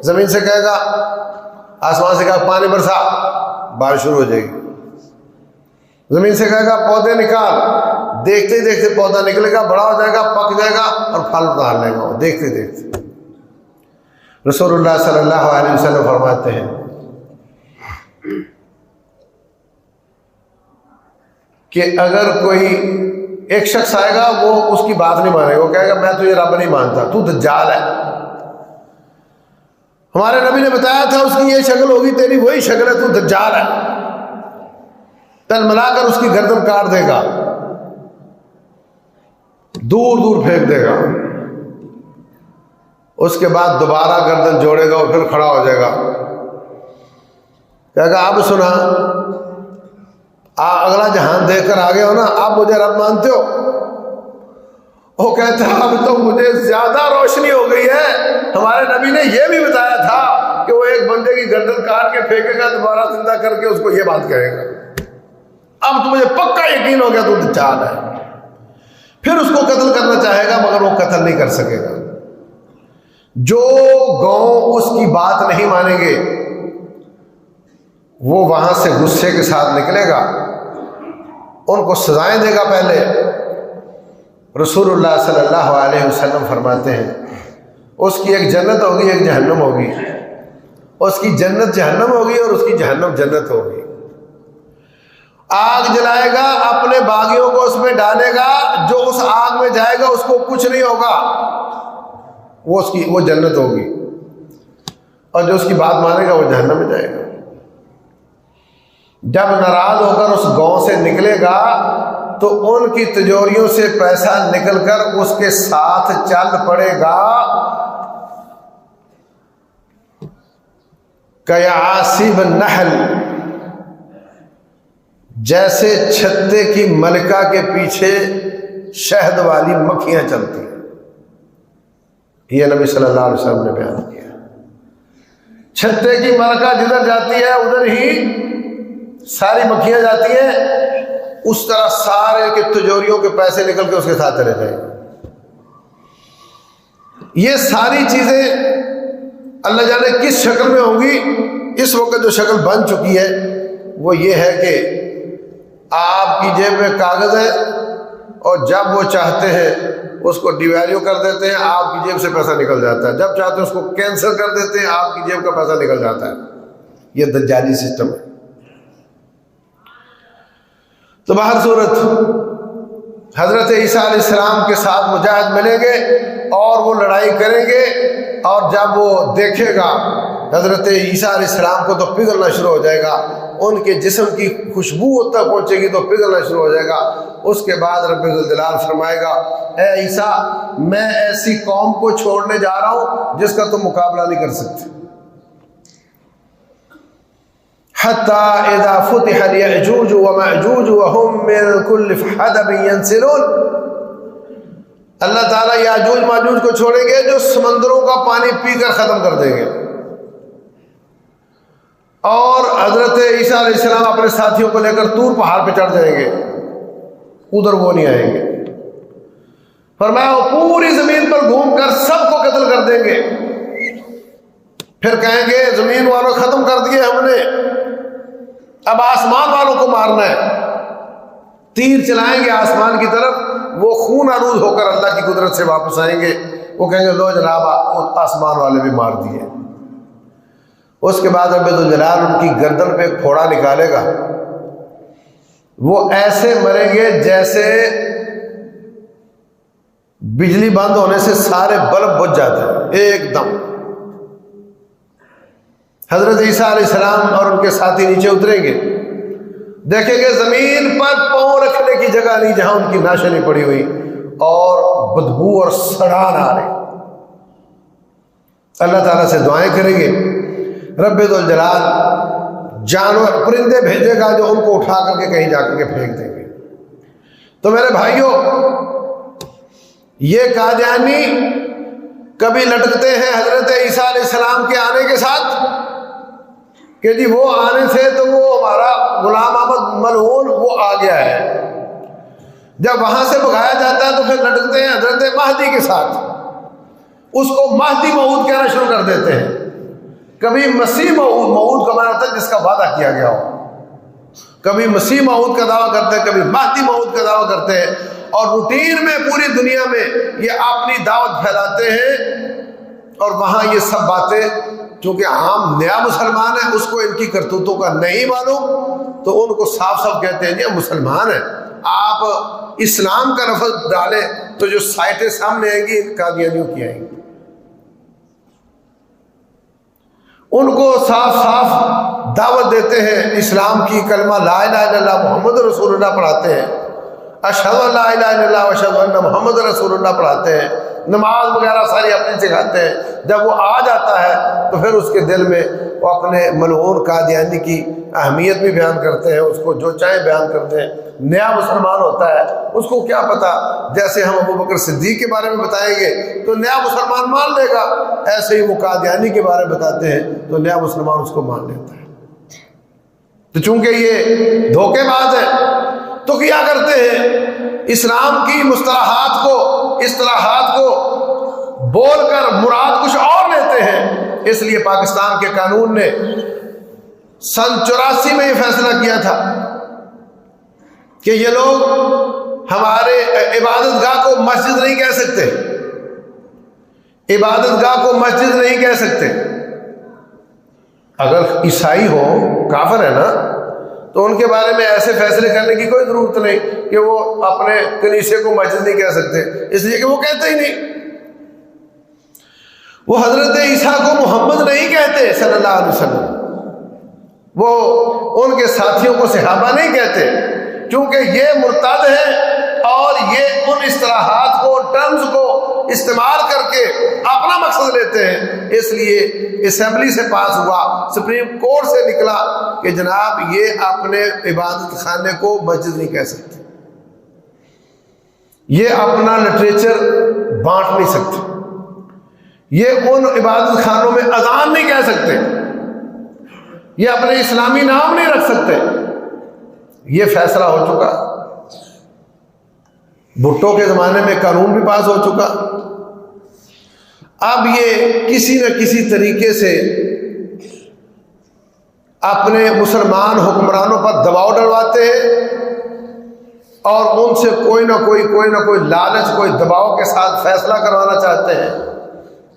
زمین سے کہے گا، آسمان سے کہا پانی برسا، بارش شروع ہو جائے گی۔ زمین سے کہے گا پودے نکال، دیکھتے ہی دیکھتے پودا نکلے گا، بڑا ہو جائے گا، پک جائے گا اور پھل اتار لے گا، دیکھتے دیکھتے۔ رسول اللہ صلی اللہ علیہ وسلم فرماتے ہیں کہ اگر کوئی ایک شخص آئے گا، وہ اس کی بات نہیں مانے گا، وہ کہے گا میں تجھے رب نہیں مانتا، تو دجال ہے۔ ہمارے نبی نے بتایا تھا اس کی یہ شکل ہوگی، تیری وہی شکل ہے، تو دجال ہے۔ تلملا کر اس کی گردن کاٹ دے گا، دور دور پھینک دے گا، اس کے بعد دوبارہ گردن جوڑے گا اور پھر کھڑا ہو جائے گا، کہے گا اب سنا، اگلا جہان دیکھ کر آگے ہو نا، آپ مجھے رب مانتے ہو؟ وہ کہتا ہے اب تو مجھے زیادہ روشنی ہو گئی ہے، ہمارے نبی نے یہ بھی بتایا تھا کہ وہ ایک بندے کی گردن کاٹ کے پھینکے گا، دوبارہ زندہ کر کے اس کو یہ بات کہے گا، اب تو مجھے پکا یقین ہو گیا تو دجال ہے۔ پھر اس کو قتل کرنا چاہے گا مگر وہ قتل نہیں کر سکے گا۔ جو گاؤں اس کی بات نہیں مانیں گے وہ وہاں سے غصے کے ساتھ نکلے گا، ان کو سزائیں دے گا۔ پہلے رسول اللہ صلی اللہ علیہ وسلم فرماتے ہیں اس کی ایک جنت ہوگی ایک جہنم ہوگی، اس کی جنت جہنم ہوگی اور اس کی جہنم جنت ہوگی۔ آگ جلائے گا، اپنے باغیوں کو اس میں ڈالے گا، جو اس آگ میں جائے گا اس کو کچھ نہیں ہوگا، وہ جنت ہوگی، اور جو اس کی بات مانے گا وہ جہنم میں جائے گا۔ جب ناراض ہو کر اس گاؤں سے نکلے گا تو ان کی تجوریوں سے پیسہ نکل کر اس کے ساتھ چل پڑے گا، کیعاصب النحل، جیسے چھتے کی ملکہ کے پیچھے شہد والی مکھیاں چلتی ہیں۔ یہ نبی صلی اللہ علیہ وسلم نے بیان کیا۔ چھتے کی ملکہ جدھر جاتی ہے ادھر ہی ساری مکھیاں جاتی ہیں، اس طرح سارے کے تجوریوں کے پیسے نکل کے اس کے ساتھ چلے جائیں گے۔ یہ ساری چیزیں اللہ جانے کس شکل میں ہوں گی۔ اس وقت جو شکل بن چکی ہے وہ یہ ہے کہ آپ کی جیب میں کاغذ ہے اور جب وہ چاہتے ہیں اس کو ڈی ویلیو کر دیتے ہیں، آپ کی جیب سے پیسہ نکل جاتا ہے، جب چاہتے ہیں اس کو کینسل کر دیتے ہیں، آپ کی جیب کا پیسہ نکل جاتا ہے۔ یہ دجالی سسٹم ہے۔ تو بہر صورت حضرت عیسیٰ علیہ السلام کے ساتھ مجاہد ملیں گے اور وہ لڑائی کریں گے، اور جب وہ دیکھے گا حضرت عیسیٰ علیہ السلام کو تو پگھلنا شروع ہو جائے گا، ان کے جسم کی خوشبو تک پہنچے گی تو پگھلنا شروع ہو جائے گا۔ اس کے بعد رب ذوالجلال فرمائے گا اے عیسیٰ میں ایسی قوم کو چھوڑنے جا رہا ہوں جس کا تم مقابلہ نہیں کر سکتے۔ حتی اذا فتح یأجوج ومأجوج وهم من کل حدب ینسلون، اللہ تعالیٰ یاجوج ماجوج کو چھوڑیں گے جو سمندروں کا پانی پی کر ختم کر دیں گے، اور حضرت عیسیٰ علیہ السلام اپنے ساتھیوں کو لے کر طور پہاڑ پہ چڑھ جائیں گے، ادھر وہ نہیں آئیں گے۔ فرمایا وہ پوری زمین پر گھوم کر سب کو قتل کر دیں گے، پھر کہیں گے زمین والوں ختم کر دیے ہم نے، اب آسمان والوں کو مارنا ہے۔ تیر چلائیں گے آسمان کی طرف، وہ خون آلود ہو کر اللہ کی قدرت سے واپس آئیں گے، وہ کہیں گے لو جناب آسمان والے بھی مار دیے۔ اس کے بعد رب ذوالجلال ان کی گردن پہ ایک پھوڑا نکالے گا، وہ ایسے مریں گے جیسے بجلی بند ہونے سے سارے بلب بجھ جاتے ہیں ایک دم۔ حضرت عیسیٰ علیہ السلام اور ان کے ساتھی نیچے اتریں گے، دیکھیں گے زمین پر پاؤں رکھنے کی جگہ نہیں جہاں ان کی ناشنی پڑی ہوئی، اور بدبو اور سڑان آ رہی۔ اللہ تعالیٰ سے دعائیں کریں گے، رب ذوالجلال جانور پرندے بھیجے گا جو ان کو اٹھا کر کے کہیں جا کر کے پھینک دیں گے۔ تو میرے بھائیوں، یہ قادیانی کبھی لٹکتے ہیں حضرت عیسیٰ علیہ السلام کے آنے کے ساتھ کہ جی وہ آنے سے تو وہ ہمارا غلام احمد ملعون وہ آ گیا ہے، جب وہاں سے بھگایا جاتا ہے تو پھر لٹکتے ہیں حضرت مہدی کے ساتھ، اس کو مہدی موعود کہنا شروع کر دیتے ہیں۔ کبھی مسیح موعود، موعود کا معنی ہوتا ہے جس کا وعدہ کیا گیا ہو، کبھی مسیح موعود کا دعویٰ کرتے ہیں، کبھی مہدی موعود کا دعویٰ کرتے ہیں، اور روٹین میں پوری دنیا میں یہ اپنی دعوت پھیلاتے ہیں، اور وہاں یہ سب باتیں چونکہ عام نیا مسلمان ہے اس کو ان کی کرتوتوں کا نہیں معلوم، تو ان کو صاف صاف کہتے ہیں جی ہم مسلمان ہیں، آپ اسلام کا لفظ ڈالیں تو جو سائٹیں سامنے آئیں گی قادیانیوں کی آئیں گی۔ ان کو صاف صاف دعوت دیتے ہیں اسلام کی، کلمہ لا الہ الا اللہ محمد رسول اللہ پڑھاتے ہیں، اشہد ان لا الہ الا اللہ واشہد ان محمد رسول اللہ پڑھاتے ہیں، نماز وغیرہ ساری اپنی سکھاتے ہیں۔ جب وہ آ جاتا ہے تو پھر اس کے دل میں وہ اپنے ملعون قادیانی کی اہمیت بھی بیان کرتے ہیں، اس کو جو چاہیں بیان کرتے ہیں۔ نیا مسلمان ہوتا ہے، اس کو کیا پتا، جیسے ہم ابو بکر صدیق کے بارے میں بتائیں گے تو نیا مسلمان مان لے گا، ایسے ہی وہ قادیانی کے بارے میں بتاتے ہیں تو نیا مسلمان اس کو مان لیتا ہے۔ تو چونکہ یہ دھوکے باز ہے تو کیا کرتے ہیں، اسلام کی اصطلاحات کو بول کر مراد کچھ اور لیتے ہیں۔ اس لیے پاکستان کے قانون نے سن 84 میں یہ فیصلہ کیا تھا کہ یہ لوگ ہمارے عبادت گاہ کو مسجد نہیں کہہ سکتے، عبادت گاہ کو مسجد نہیں کہہ سکتے۔ اگر عیسائی ہو، کافر ہے نا، تو ان کے بارے میں ایسے فیصلے کرنے کی کوئی ضرورت نہیں کہ وہ اپنے کنیسے کو مسجد نہیں کہہ سکتے، اس لیے کہ وہ کہتے ہی نہیں۔ وہ حضرت عیسیٰ کو محمد نہیں کہتے صلی اللہ علیہ وسلم، وہ ان کے ساتھیوں کو صحابہ نہیں کہتے، کیونکہ یہ مرتد ہیں اور یہ ان اصطلاحات کو، ٹرمز کو استعمال کر کے اپنا مقصد لیتے ہیں۔ اس لیے اسمبلی سے پاس ہوا، سپریم کورٹ سے نکلا کہ جناب یہ اپنے عبادت خانے کو مسجد نہیں کہہ سکتے، یہ اپنا لٹریچر بانٹ نہیں سکتے، یہ ان عبادت خانوں میں اذان نہیں کہہ سکتے، یہ اپنے اسلامی نام نہیں رکھ سکتے۔ یہ فیصلہ ہو چکا، بھٹو کے زمانے میں قانون بھی پاس ہو چکا۔ اب یہ کسی نہ کسی طریقے سے اپنے مسلمان حکمرانوں پر دباؤ ڈلواتے ہیں اور ان سے کوئی نہ کوئی لالچ، کوئی دباؤ کے ساتھ فیصلہ کروانا چاہتے ہیں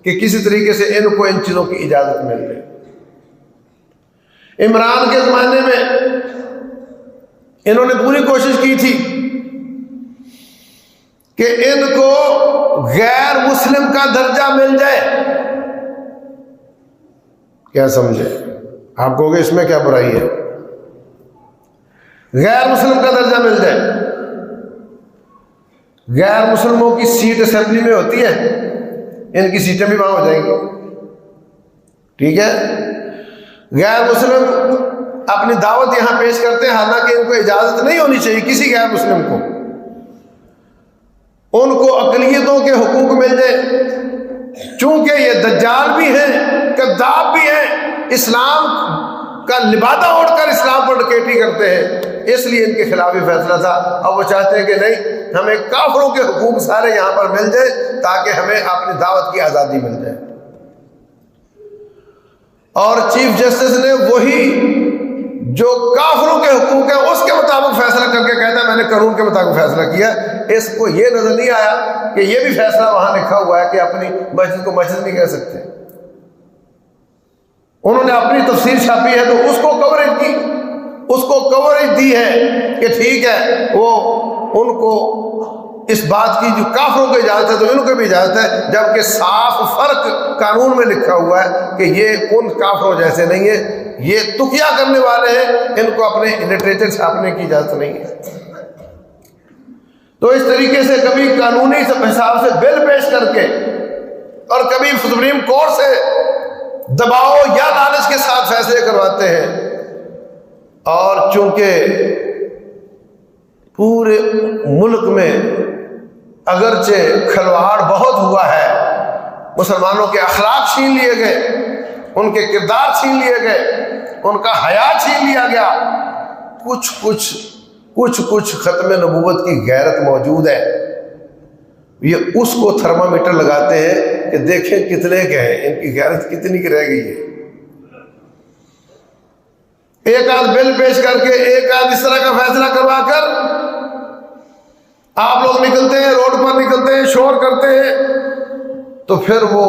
کہ کسی طریقے سے ان کو ان چیزوں کی اجازت مل جائے۔ عمران کے زمانے میں انہوں نے پوری کوشش کی تھی کہ ان کو غیر مسلم کا درجہ مل جائے۔ کیا سمجھے آپ کہو گے اس میں کیا برائی ہے؟ غیر مسلم کا درجہ مل جائے۔ غیر مسلموں کی سیٹ اسمبلی میں ہوتی ہے، ان کی سیٹیں بھی وہاں ہو جائیں گی، ٹھیک ہے۔ غیر مسلم اپنی دعوت یہاں پیش کرتے ہیں، حالانکہ ان کو اجازت نہیں ہونی چاہیے کسی غیر مسلم کو، ان کو اقلیتوں کے حقوق مل جائے، چونکہ یہ دجال بھی ہیں، کذاب بھی ہیں، اسلام کا لبادہ اوڑھ کر اسلام پر ڈکیٹی کرتے ہیں، اس لیے ان کے خلاف ہی فیصلہ تھا۔ اب وہ چاہتے ہیں کہ نہیں، ہمیں کافروں کے حقوق سارے یہاں پر مل جائے تاکہ ہمیں اپنی دعوت کی آزادی مل جائے۔ اور چیف جسٹس نے وہی جو کافروں کے حقوق ہے اس کے مطابق فیصلہ کر کے کہتا ہے میں نے قانون کے مطابق فیصلہ کیا۔ اس کو یہ نظر نہیں آیا کہ یہ بھی فیصلہ وہاں لکھا ہوا ہے کہ اپنی مسجد کو مسجد نہیں کہہ سکتے۔ انہوں نے اپنی تفسیر چھاپی ہے تو اس کو کوریج دی ہے کہ ٹھیک ہے، وہ ان کو اس بات کی جو کافروں کو اجازت ہے تو ان کو بھی اجازت ہے، جبکہ صاف فرق قانون میں لکھا ہوا ہے کہ یہ ان کافروں جیسے نہیں ہے، یہ تقیہ کرنے والے ہیں، ان کو اپنے لٹریچر چھاپنے کی اجازت نہیں ہے۔ تو اس طریقے سے کبھی قانونی حساب سے بل پیش کر کے اور کبھی سپریم کورٹ سے دباؤ یا لالچ کے ساتھ فیصلے کرواتے ہیں۔ اور چونکہ پورے ملک میں اگرچہ کھلواڑ بہت ہوا ہے، مسلمانوں کے اخلاق چھین لیے گئے، ان کے کردار چھین لیے گئے، ان کا حیا چھین لیا گیا، کچھ ختم نبوت کی غیرت موجود ہے۔ یہ اس کو تھرمامیٹر لگاتے ہیں کہ دیکھیں کتنے کے ہیں، ان کی غیرت کتنی کی رہ گئی ہے۔ ایک آدھ بل پیش کر کے، ایک آدھ اس طرح کا فیصلہ کروا کر آپ لوگ نکلتے ہیں، روڈ پر نکلتے ہیں، شور کرتے ہیں، تو پھر وہ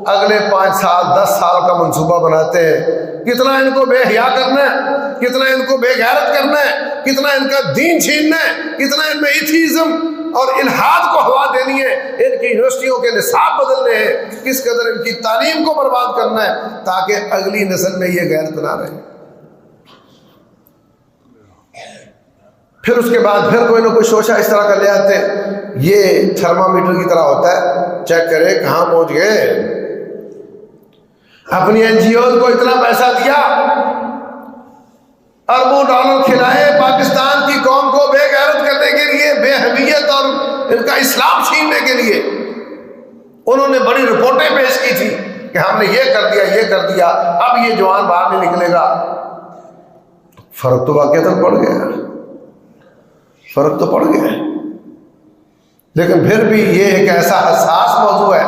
اگلے 5 سال 10 سال کا منصوبہ بناتے ہیں، کتنا ان کو بے حیا کرنا ہے، کتنا ان کو بے غیرت کرنا ہے، کتنا ان کا دین چھیننا ہے، کتنا ان میں ایتھیزم اور الحاد کو ہوا دینی ہے، ان کی یونیورسٹیوں کے نصاب بدلنے ہیں، کس قدر ان کی تعلیم کو برباد کرنا ہے تاکہ اگلی نسل میں یہ غیرت نہ رہے۔ پھر اس کے بعد پھر کوئی نہ کوئی شوشہ اس طرح کا لے آتے ہیں، یہ تھرمامیٹر کی طرح ہوتا ہے، چیک کرے کہاں پہنچ گئے۔ اپنی این جی اوز کو اتنا پیسہ دیا، اربوں ڈالر کھلائے پاکستان کی قوم کو بے غیرت کرنے کے لیے، بے حمیت اور ان کا اسلام چھیننے کے لیے۔ انہوں نے بڑی رپورٹیں پیش کی تھی کہ ہم نے یہ کر دیا، یہ کر دیا، اب یہ جوان باہر نہیں نکلے گا۔ فرق تو واقعتاً پڑ گیا، فرق تو پڑ گیا، لیکن پھر بھی یہ ایک ایسا حساس موضوع ہے،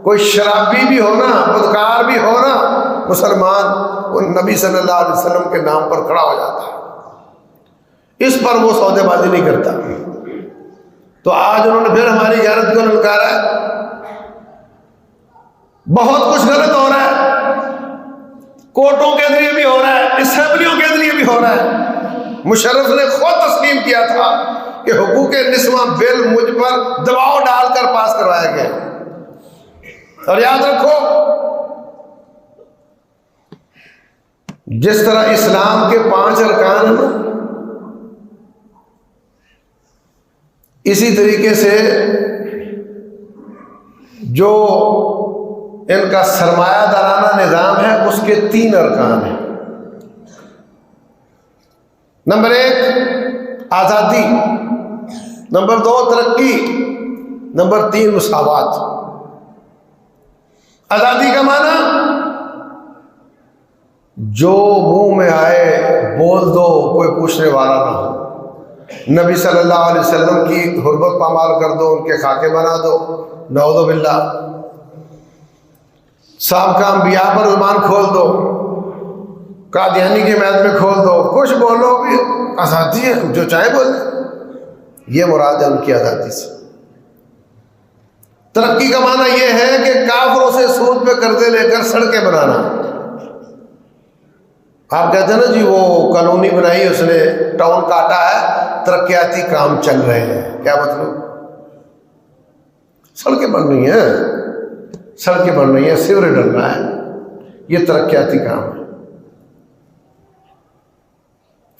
کوئی شرابی بھی ہونا، بدکار بھی ہونا، مسلمان وہ نبی صلی اللہ علیہ وسلم کے نام پر کھڑا ہو جاتا ہے، اس پر وہ سودے بازی نہیں کرتا۔ تو آج انہوں نے پھر ہماری غیرت کو للکارا ہے، بہت کچھ غلط ہو رہا ہے، کورٹوں کے ذریعے بھی ہو رہا ہے، اسمبلیوں کے ذریعے بھی ہو رہا ہے۔ مشرف نے خود تسلیم کیا تھا کہ حقوق نسواں بل مجھ پر دباؤ ڈال کر پاس کروایا گیا، اور یاد رکھو جس طرح اسلام کے 5 ارکان ہیں اسی طریقے سے جو ان کا سرمایہ دارانہ نظام ہے اس کے 3 ارکان ہیں۔ نمبر 1 آزادی، نمبر 2 ترقی، نمبر 3 مساوات۔ آزادی کا معنی جو منہ میں آئے بول دو، کوئی پوچھنے والا نہ ہو، نبی صلی اللہ علیہ وسلم کی حرمت پامال کر دو، ان کے خاکے بنا دو، نعوذ باللہ، سابقہ انبیاء پر زبان کھول دو، قادیانی کے میدان میں کھول دو، کچھ بولو بھی آزادی ہے، جو چاہے بولے، یہ مراد ہے ان کی آزادی سے۔ ترقی کا معنی یہ ہے کہ کافروں سے سود پہ قرضے لے کر سڑکیں بنانا۔ آپ کہتے ہیں نا جی وہ کالونی بنائی، اس نے ٹاؤن کاٹا ہے، ترقیاتی کام چل رہے ہیں، کیا مطلب؟ سڑکیں بن رہی ہیں، سڑکیں بن رہی ہیں، سیوریج ڈل رہا ہے، یہ ترقیاتی کام ہے۔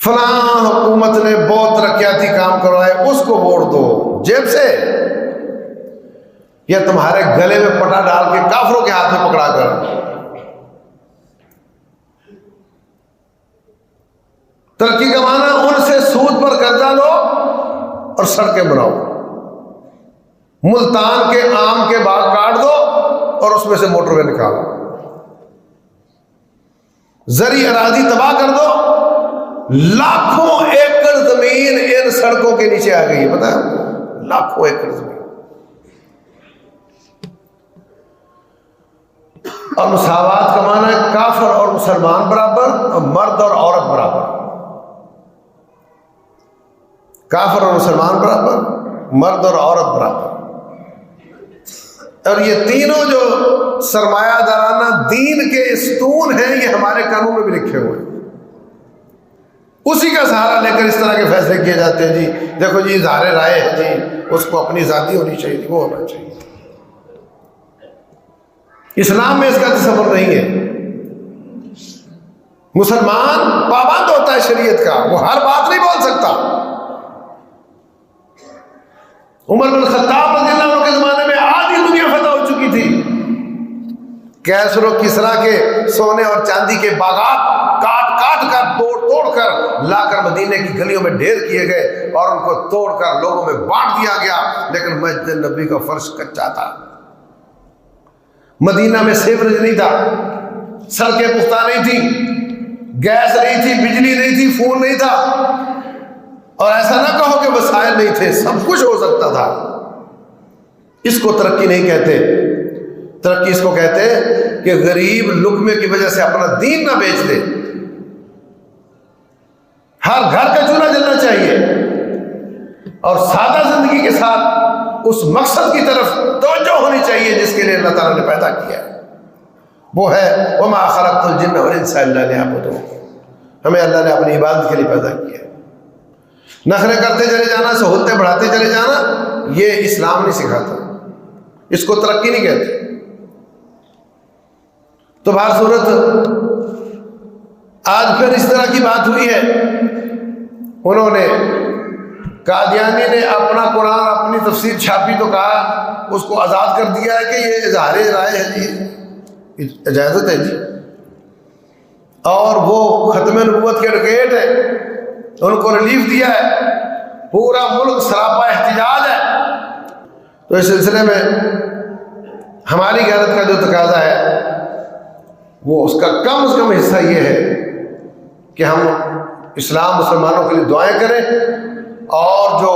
فلاں حکومت نے بہت ترقیاتی کام کروائے، اس کو ووٹ دو جیب سے، یا تمہارے گلے میں پٹا ڈال کے کافروں کے ہاتھ میں پکڑا کر۔ ترقی کا معنی ان سے سود پر قرضہ لو اور سڑکیں بناؤ، ملتان کے آم کے باغ کاٹ دو اور اس میں سے موٹر وے نکالو، زرعی اراضی تباہ کر دو، لاکھوں ایکڑ زمین ان سڑکوں کے نیچے آ گئی ہے، پتہ ہے؟ لاکھوں ایکڑ زمین۔ اور مساوات کا معنی ہے کافر اور مسلمان برابر، اور مرد اور عورت برابر، کافر اور مسلمان برابر، مرد اور عورت برابر۔ اور یہ تینوں جو سرمایہ دارانہ دین کے ستون ہیں، یہ ہمارے قانون میں بھی لکھے ہوئے ہیں، اسی کا سہارا لے کر اس طرح کے فیصلے کیے جاتے ہیں۔ جی دیکھو جی اظہار رائے ہے جی، اس کو اپنی ذاتی ہونی چاہیے، وہ ہونا چاہیے۔ اسلام میں اس کا تصور نہیں ہے۔ مسلمان پابند ہوتا ہے شریعت کا، وہ ہر بات نہیں بول سکتا۔ عمر بن خطاب رضی اللہ عنہ کے زمانے میں آدھی دنیا فتح ہو چکی تھی، کیسر و کسریٰ کے سونے اور چاندی کے باغات کاٹ کاٹ کر توڑ توڑ کر لا کر مدینے کی گلیوں میں ڈھیر کیے گئے اور ان کو توڑ کر لوگوں میں بانٹ دیا گیا، لیکن مسجد نبی کا فرش کچا تھا، مدینہ میں سیوریج نہیں تھا، سڑکیں پختہ نہیں تھی، گیس نہیں تھی، بجلی نہیں تھی، فون نہیں تھا، اور ایسا نہ کہو کہ وسائل نہیں تھے، سب کچھ ہو سکتا تھا۔ اس کو ترقی نہیں کہتے، ترقی اس کو کہتے ہیں کہ غریب لقمے کی وجہ سے اپنا دین نہ بیچ دے۔ ہر گھر کا چولہا جلنا چاہیے اور سادہ زندگی کے ساتھ اس مقصد کی طرف توجہ ہونی چاہیے جس کے لیے اللہ تعالیٰ نے پیدا کیا ہے، وہ ہے وَمَا خَلَقْتُ الْجِنَّ وَالْإِنسَ إِلَّا لِيَعْبُدُونِ۔ ہمیں اللہ نے اپنی عبادت کے لیے پیدا کیا ہے۔ نخرے کرتے چلے جانا، سہولتیں بڑھاتے چلے جانا، یہ اسلام نہیں سکھاتا، اس کو ترقی نہیں کہتے۔ تو بہر صورت آج پھر اس طرح کی بات ہوئی ہے، انہوں نے قادیانی نے اپنا قرآن اپنی تفسیر چھاپی تو کہا اس کو آزاد کر دیا ہے کہ یہ اظہار رائے ہے جی، اجازت ہے جی، اور وہ ختم نبوت کے ایڈوکیٹ ہیں، ان کو ریلیف دیا ہے، پورا ملک سراپا احتجاج ہے۔ تو اس سلسلے میں ہماری غیرت کا جو تقاضا ہے وہ اس کا کم از کم حصہ یہ ہے کہ ہم اسلام مسلمانوں کے لیے دعائیں کریں، اور جو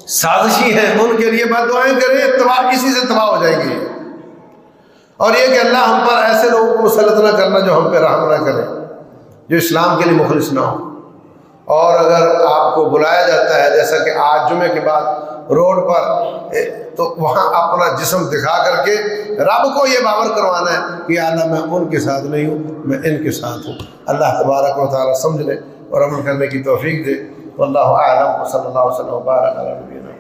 سازشی ہیں ان کے لیے بد دعائیں کریں، اسی سے تباہ ہو جائیں گے۔ اور یہ کہ اللہ ہم پر ایسے لوگوں کو مسلط نہ کرنا جو ہم پہ رحم نہ کریں، جو اسلام کے لیے مخلص نہ ہو۔ اور اگر آپ کو بلایا جاتا ہے جیسا کہ آج جمعے کے بعد روڈ پر، تو وہاں اپنا جسم دکھا کر کے رب کو یہ باور کروانا ہے کہ اللہ میں ان کے ساتھ نہیں ہوں، میں ان کے ساتھ ہوں۔ اللہ تبارک و تعالیٰ سمجھ لے اور عمل کرنے کی توفیق دے۔ واللہ اعلم، صلی اللہ وسلم وبارک علی نبینا۔